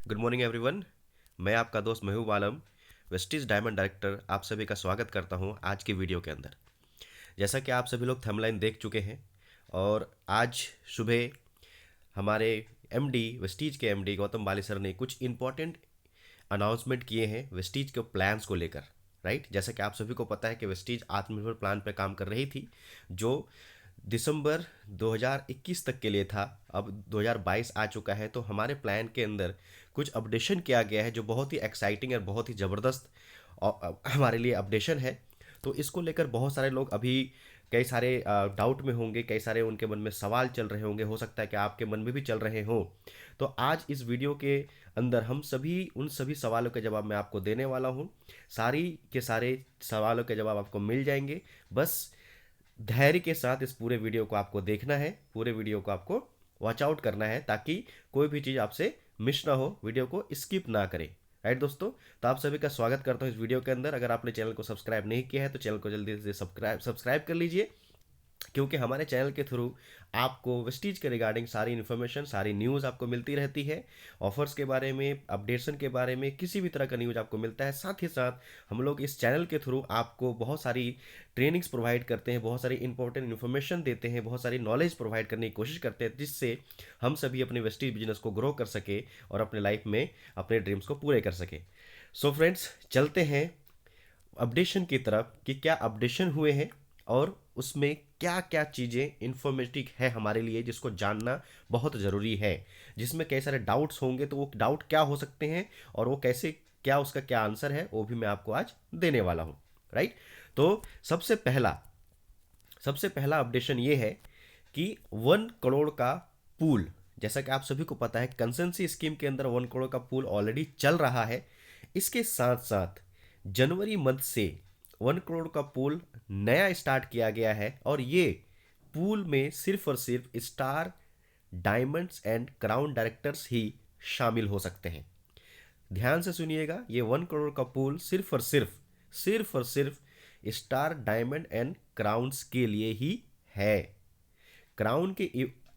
Good morning everyone. मैं आपका दोस्त महबूब आलम, वेस्टीज डायमंड डायरेक्टर, आप सभी का स्वागत करता हूं आज की वीडियो के अंदर। जैसा कि आप सभी लोग थंबनेल देख चुके हैं और आज सुबह हमारे एमडी वेस्टीज के एमडी गौतम बाली सर ने कुछ इंपॉर्टेंट अनाउंसमेंट किए हैं वेस्टीज के प्लान्स को लेकर। राइट, जैसा कि आप सभी को पता है कि वेस्टीज आत्मनिर्भर प्लान पर काम कर रही थी जो दिसंबर 2021 तक के लिए था। अब 2022 आ चुका है तो हमारे प्लान के अंदर कुछ अपडेशन किया गया है जो बहुत ही एक्साइटिंग और बहुत ही ज़बरदस्त हमारे लिए अपडेशन है। तो इसको लेकर बहुत सारे लोग अभी कई सारे डाउट में होंगे, कई सारे उनके मन में सवाल चल रहे होंगे, हो सकता है कि आपके मन में भी चल रहे हों। तो आज इस वीडियो के अंदर हम सभी उन सभी सवालों के जवाब मैं आपको देने वाला हूं। सारी के सारे सवालों के जवाब आपको मिल जाएंगे। बस धैर्य के साथ इस पूरे वीडियो को आपको देखना है, पूरे वीडियो को आपको वॉच आउट करना है ताकि कोई भी चीज़ आपसे मिस ना हो, वीडियो को स्किप ना करें। राइट दोस्तों, तो आप सभी का स्वागत करता हूँ इस वीडियो के अंदर। अगर आपने चैनल को सब्सक्राइब नहीं किया है तो चैनल को जल्दी से सब्सक्राइब कर लीजिए, क्योंकि हमारे चैनल के थ्रू आपको वेस्टीज के रिगार्डिंग सारी इन्फॉर्मेशन, सारी न्यूज़ आपको मिलती रहती है। ऑफर्स के बारे में, अपडेशन के बारे में, किसी भी तरह का न्यूज़ आपको मिलता है। साथ ही साथ हम लोग इस चैनल के थ्रू आपको बहुत सारी ट्रेनिंग्स प्रोवाइड करते हैं, बहुत सारी इंपॉर्टेंट इन्फॉर्मेशन देते हैं, बहुत सारी नॉलेज प्रोवाइड करने की कोशिश करते हैं, जिससे हम सभी अपने वेस्टीज बिजनेस को ग्रो कर सके और अपने लाइफ में अपने ड्रीम्स को पूरे कर सके। सो फ्रेंड्स, चलते हैं अपडेशन की तरफ कि क्या अपडेशन हुए हैं और उसमें क्या क्या चीज़ें इंफॉर्मेटिव है हमारे लिए जिसको जानना बहुत ज़रूरी है। जिसमें कई सारे डाउट्स होंगे तो वो डाउट क्या हो सकते हैं और वो कैसे, क्या उसका क्या आंसर है, वो भी मैं आपको आज देने वाला हूँ। राइट, तो सबसे पहला अपडेशन ये है कि 1 करोड़ का पूल, जैसा कि आप सभी को पता है कंसेंसी स्कीम के अंदर 1 करोड़ का पूल ऑलरेडी चल रहा है। इसके साथ साथ जनवरी मंथ से 1 करोड़ का पूल नया स्टार्ट किया गया है और ये पूल में सिर्फ और सिर्फ star, diamonds and crown directors ही शामिल हो सकते हैं। ध्यान से सुनिएगा, ये 1 करोड़ का पूल सिर्फ और सिर्फ स्टार, डायमंड एंड क्राउन्स के लिए ही है। क्राउन के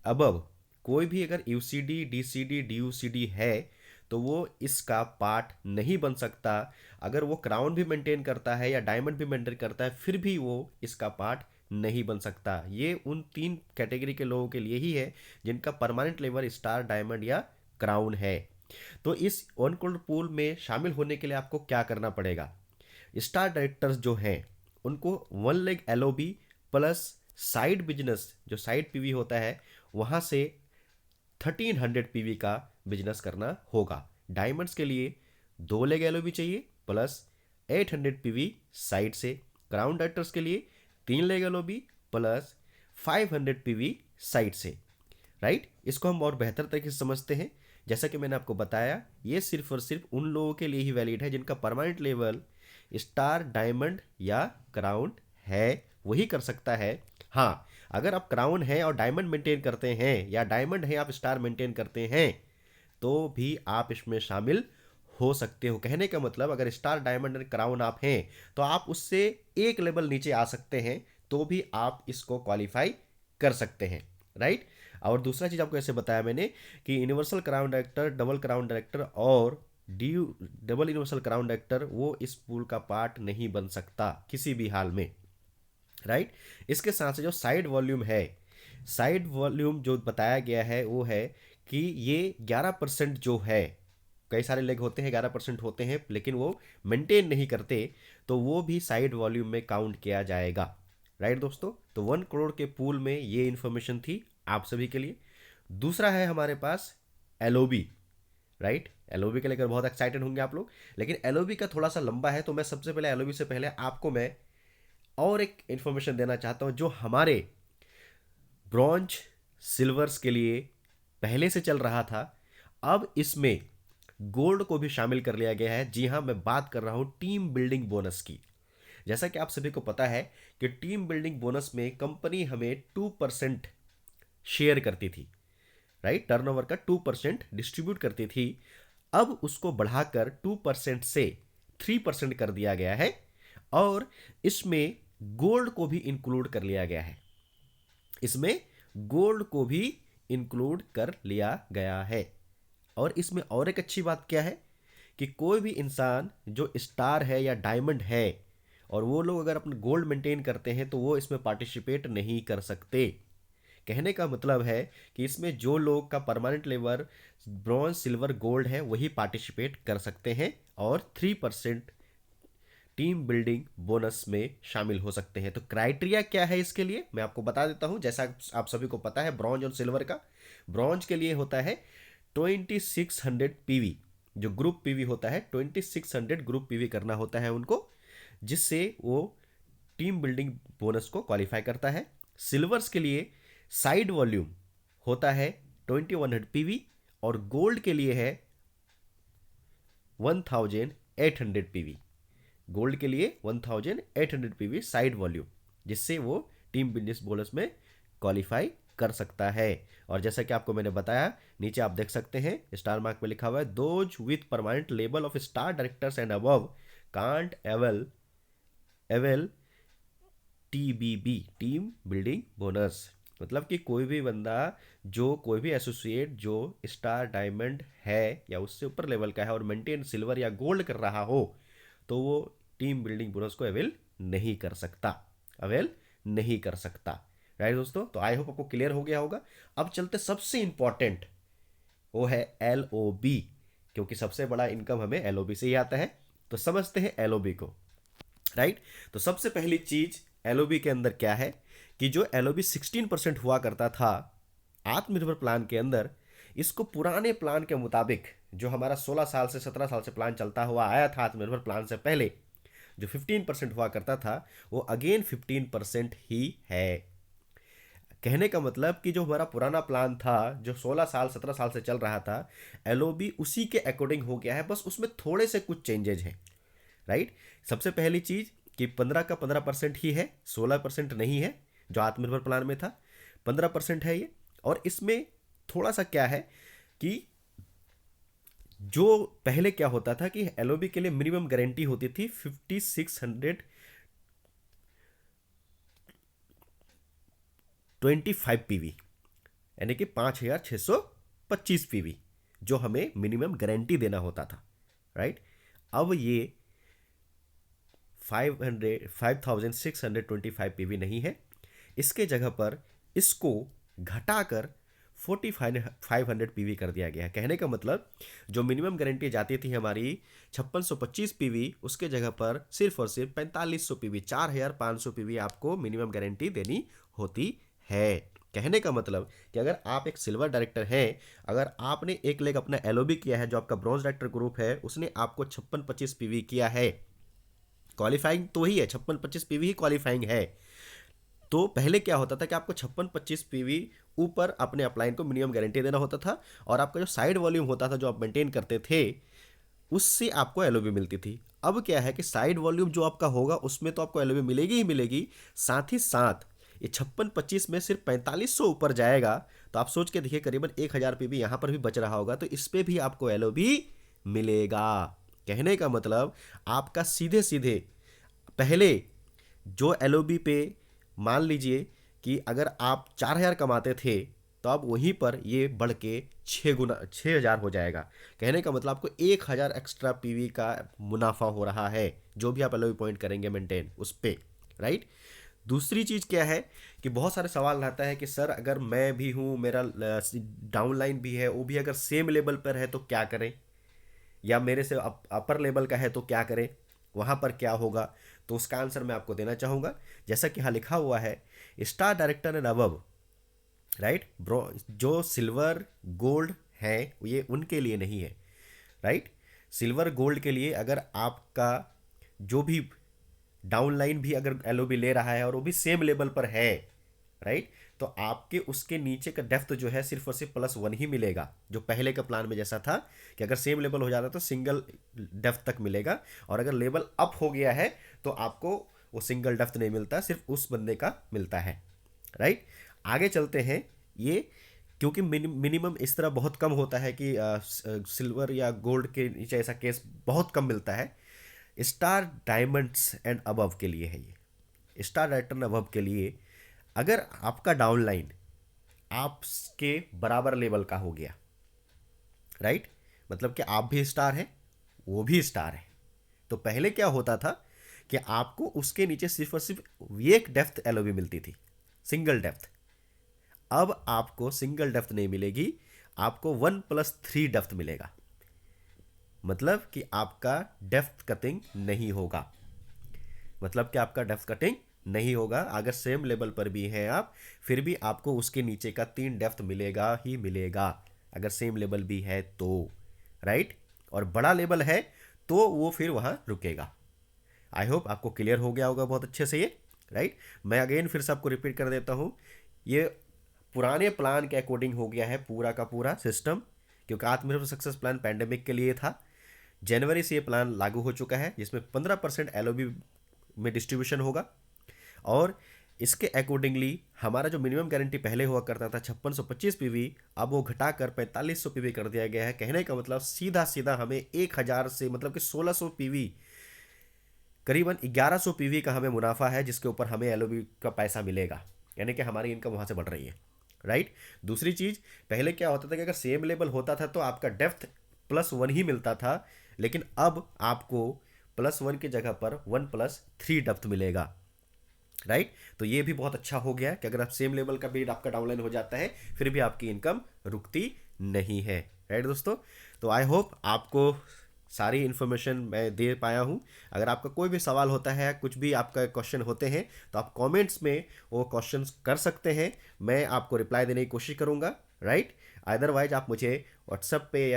अबव कोई भी अगर यूसीडी, डीसीडी, डीयूसीडी है तो वो इसका पार्ट नहीं बन सकता। अगर वो क्राउन भी मेंटेन करता है या डायमंड भी मेंटेन करता है फिर भी वो इसका पार्ट नहीं बन सकता। ये उन 3 कैटेगरी के लोगों के लिए ही है जिनका परमानेंट लेवल स्टार, डायमंड या क्राउन है। तो इस 1 करोड़ पूल में शामिल होने के लिए आपको क्या करना पड़ेगा? स्टार डायरेक्टर्स जो हैं उनको 1 leg LOB plus side business, जो साइड पीवी होता है वहां से 1300 पीवी का बिजनेस करना होगा। डायमंड्स के लिए 2 लेग एलओबी चाहिए प्लस 800 पीवी साइड से। क्राउन डायरेक्टर्स के लिए 3 leg LOB plus 500 PV side से। राइट, इसको हम और बेहतर तरीके से समझते हैं। जैसा कि मैंने आपको बताया, ये सिर्फ और सिर्फ उन लोगों के लिए ही वैलिड है जिनका परमानेंट लेवल स्टार, डायमंड या क्राउन है, वही कर सकता है। हाँ, अगर आप क्राउन है और डायमंड मेंटेन करते हैं या डायमंड है आप स्टार मेंटेन करते हैं तो भी आप इसमें शामिल हो सकते हो। कहने का मतलब, अगर स्टार, डायमंड और क्राउन आप हैं तो आप उससे एक लेवल नीचे आ सकते हैं तो भी आप इसको क्वालिफाई कर सकते हैं। राइट, और दूसरा चीज़ आपको ऐसे बताया मैंने कि universal crown director, double crown director और D double universal crown director वो इस पूल का पार्ट नहीं बन सकता किसी भी हाल में। राइट, इसके साथ से जो साइड वॉल्यूम है, साइड वॉल्यूम जो बताया गया है वो है कि ये 11% जो है, कई सारे लेग होते हैं 11% होते हैं लेकिन वो मेंटेन नहीं करते, तो वो भी साइड वॉल्यूम में काउंट किया जाएगा। राइट दोस्तों, तो 1 करोड़ के पूल में ये इंफॉर्मेशन थी आप सभी के लिए। दूसरा है हमारे पास एलओबी। राइट, एलओबी के लेकर बहुत एक्साइटेड होंगे आप लोग, लेकिन एलओबी का थोड़ा सा लंबा है तो मैं सबसे पहले एलओबी से पहले आपको मैं और एक इंफॉर्मेशन देना चाहता हूं जो हमारे ब्रॉन्ज, सिल्वर्स के लिए पहले से चल रहा था। अब इसमें गोल्ड को भी शामिल कर लिया गया है। जी हां, मैं बात कर रहा हूं टीम बिल्डिंग बोनस की। जैसा कि आप सभी को पता है कि टीम बिल्डिंग बोनस में कंपनी हमें 2% शेयर करती थी। राइट, टर्नओवर का 2% डिस्ट्रीब्यूट करती थी। अब उसको बढ़ाकर 2% से 3% कर दिया गया है और इसमें गोल्ड को भी इंक्लूड कर लिया गया है। इसमें गोल्ड को भी इंक्लूड कर लिया गया है। और इसमें और एक अच्छी बात क्या है कि कोई भी इंसान जो स्टार है या डायमंड है और वो लोग अगर अपना गोल्ड मेंटेन करते हैं तो वो इसमें पार्टिसिपेट नहीं कर सकते। कहने का मतलब है कि इसमें जो लोग का permanent level bronze silver gold है वही पार्टिसिपेट कर सकते हैं और 3% टीम बिल्डिंग बोनस में शामिल हो सकते हैं। तो क्राइटेरिया क्या है इसके लिए मैं आपको बता देता हूं। जैसा आप सभी को पता है ब्रॉन्ज और सिल्वर का, ब्रॉन्ज के लिए होता है 2600 पीवी, जो ग्रुप पीवी होता है 2600 ग्रुप पीवी करना होता है उनको, जिससे वो टीम बिल्डिंग बोनस को क्वालिफाई करता है। सिल्वर्स के लिए साइड वॉल्यूम होता है 2100 पीवी और गोल्ड के लिए है 1800 पीवी। गोल्ड के लिए 1800 पीवी साइड वॉल्यूम, जिससे वो टीम बिजनेस बोनस में क्वालिफाई कर सकता है। और जैसा कि आपको मैंने बताया, नीचे आप देख सकते हैं स्टार मार्क में लिखा हुआ है those with permanent label of star directors and above can't avail avail TBB team building bonus. मतलब कि कोई भी बंदा, जो कोई भी एसोसिएट जो स्टार डायमंड है या उससे ऊपर लेवल का है और मेंटेन सिल्वर या गोल्ड कर रहा हो, तो वो टीम बिल्डिंग बोनस को अवेल नहीं कर सकता, अवेल नहीं कर सकता। राइट दोस्तों, तो आई होप आपको क्लियर हो गया होगा। अब चलते सबसे इंपॉर्टेंट, वो है एल ओ बी, क्योंकि सबसे बड़ा इनकम हमें एल ओ बी से ही आता है। तो समझते हैं एल ओ बी को। राइट, तो सबसे पहली चीज एल ओ बी के अंदर क्या है कि जो एल ओ बी 16% हुआ करता था आत्मनिर्भर प्लान के अंदर, इसको पुराने प्लान के मुताबिक जो हमारा 16 साल से 17 साल से प्लान चलता हुआ आया था आत्मनिर्भर प्लान से पहले, जो 15% हुआ करता था वो अगेन 15% ही है। कहने का मतलब कि जो हमारा पुराना प्लान था जो 16 साल 17 साल से चल रहा था, एलओबी उसी के अकॉर्डिंग हो गया है, बस उसमें थोड़े से कुछ चेंजेज हैं। राइट, सबसे पहली चीज कि 15 का 15% ही है, 16% नहीं है जो आत्मनिर्भर प्लान में था, 15% है ये। और इसमें थोड़ा सा क्या है कि जो पहले क्या होता था कि एलओबी के लिए मिनिमम गारंटी होती थी 5625 पीवी, यानी कि 5625 पीवी जो हमें मिनिमम गारंटी देना होता था। राइट, अब ये 5625 पीवी नहीं है, इसके जगह पर इसको घटाकर 4500 पीवी कर दिया गया है। कहने का मतलब जो मिनिमम गारंटी जाती थी हमारी 5625 पीवी, उसके जगह पर सिर्फ और सिर्फ 4500 पीवी, 4500 पीवी आपको मिनिमम गारंटी देनी होती है। कहने का मतलब कि अगर आप एक सिल्वर डायरेक्टर हैं, अगर आपने एक लेग अपना एलओबी किया है, जो आपका ब्रॉन्ज डायरेक्टर ग्रुप है उसने आपको 5625 पीवी किया है, क्वालिफाइंग तो ही है, 5625 पीवी ही क्वालिफाइंग है। तो पहले क्या होता था कि आपको 5625 पीवी ऊपर अपने अपलाइन को मिनिमम गारंटी देना होता था, और आपका जो साइड वॉल्यूम होता था जो आप मेंटेन करते थे उससे आपको एलओबी मिलती थी। अब क्या है कि साइड वॉल्यूम जो आपका होगा उसमें तो आपको एलओबी मिलेगी ही मिलेगी, साथ ही साथ ये 5625 में सिर्फ 4500 ऊपर जाएगा, तो आप सोच के देखिए करीबन 1000 पीवी यहाँ पर भी बच रहा होगा, तो इस पर भी आपको एलओबी मिलेगा। कहने का मतलब आपका सीधे सीधे पहले जो एलओबी पे मान लीजिए कि अगर आप 4000 कमाते थे, तो अब वहीं पर ये बढ़ के 6000 हो जाएगा। कहने का मतलब आपको 1000 एक्स्ट्रा पीवी का मुनाफा हो रहा है जो भी आप एलओबी पॉइंट करेंगे मेंटेन उस पे। राइट, दूसरी चीज़ क्या है कि बहुत सारे सवाल रहता है कि सर अगर मैं भी हूँ, मेरा डाउनलाइन भी है, वो भी अगर सेम लेवल पर है तो क्या करें, या मेरे से अपर लेवल का है तो क्या करें, वहाँ पर क्या होगा। तो उसका आंसर मैं आपको देना चाहूँगा, जैसा कि यहाँ लिखा हुआ है star director and above. Right, जो सिल्वर गोल्ड है ये उनके लिए नहीं है। राइट, सिल्वर गोल्ड के लिए अगर आपका जो भी डाउनलाइन भी अगर एलओबी ले रहा है और वो भी सेम लेवल पर है, राइट, तो आपके उसके नीचे का डेप्थ जो है सिर्फ और सिर्फ +1 ही मिलेगा, जो पहले का प्लान में जैसा था कि अगर सेम लेवल हो जाता तो सिंगल डेप्थ तक मिलेगा, और अगर लेवल अप हो गया है तो आपको वो सिंगल डेप्थ नहीं मिलता, सिर्फ उस बंदे का मिलता है। राइट, आगे चलते हैं। ये क्योंकि मिनिमम इस तरह बहुत कम होता है कि सिल्वर या गोल्ड के नीचे ऐसा केस बहुत कम मिलता है। स्टार डायमंड्स एंड अबव के लिए है ये, स्टार डायमंड अबव के लिए अगर आपका डाउनलाइन आपके बराबर लेवल का हो गया, राइट, मतलब कि आप भी स्टार है, वो भी स्टार है। तो पहले क्या होता था कि आपको उसके नीचे सिर्फ और सिर्फ एक डेप्थ एलओबी मिलती थी, सिंगल डेप्थ। अब आपको सिंगल डेप्थ नहीं मिलेगी, आपको 1+3 डेप्थ मिलेगा। मतलब कि आपका डेप्थ कटिंग नहीं होगा, मतलब कि आपका डेप्थ कटिंग नहीं होगा। अगर सेम लेवल पर भी हैं आप, फिर भी आपको उसके नीचे का 3 डेप्थ मिलेगा ही मिलेगा, अगर सेम लेवल भी है तो, राइट। और बड़ा लेवल है तो वो फिर वहाँ रुकेगा। आई होप आपको क्लियर हो गया होगा बहुत अच्छे से ये, राइट। मैं अगेन फिर से आपको रिपीट कर देता हूँ, ये पुराने प्लान के अकॉर्डिंग हो गया है पूरा का पूरा सिस्टम, क्योंकि आत्मनिर्भर सक्सेस प्लान पैंडेमिक के लिए था। जनवरी से ये प्लान लागू हो चुका है, जिसमें 15% एलओबी में डिस्ट्रीब्यूशन होगा। और इसके अकॉर्डिंगली हमारा जो मिनिमम गारंटी पहले हुआ करता था 5625 पीवी, अब वो घटाकर 4500 पीवी कर दिया गया है। कहने का मतलब सीधा सीधा हमें 1000 से मतलब कि 1600 पीवी, करीबन 1100 पीवी का हमें मुनाफा है, जिसके ऊपर हमें एलओबी का पैसा मिलेगा, यानी कि हमारी इनकम वहाँ से बढ़ रही है, राइट। दूसरी चीज़, पहले क्या होता था कि अगर सेम लेवल होता था तो आपका डेप्थ +1 ही मिलता था, लेकिन अब आपको +1 की जगह पर 1+3 डेप्थ मिलेगा, राइट। तो ये भी बहुत अच्छा हो गया कि अगर आप सेम लेवल का भी आपका डाउनलाइन हो जाता है, फिर भी आपकी इनकम रुकती नहीं है, राइट दोस्तों। तो आई होप आपको सारी इन्फॉर्मेशन मैं दे पाया हूँ। अगर आपका कोई भी सवाल होता है, कुछ भी आपका क्वेश्चन होते हैं, तो आप कमेंट्स में वो क्वेश्चंस कर सकते हैं, मैं आपको रिप्लाई देने की कोशिश करूँगा, राइट। अदरवाइज आप मुझे व्हाट्सएप पे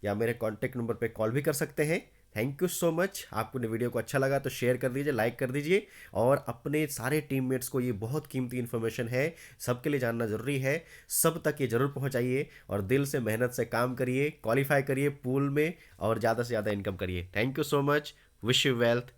या मेरे कॉन्टैक्ट नंबर पे कॉल भी कर सकते हैं। Thank you so much. आपको वीडियो को अच्छा लगा तो शेयर कर दीजिए, लाइक कर दीजिए, और अपने सारे टीममेट्स को, ये बहुत कीमती इन्फॉर्मेशन है, सबके लिए जानना ज़रूरी है, सब तक ये ज़रूर पहुंचाइए, और दिल से मेहनत से काम करिए, क्वालिफाई करिए पूल में, और ज़्यादा से ज़्यादा इनकम करिए। Thank you so much. Wish you wealth.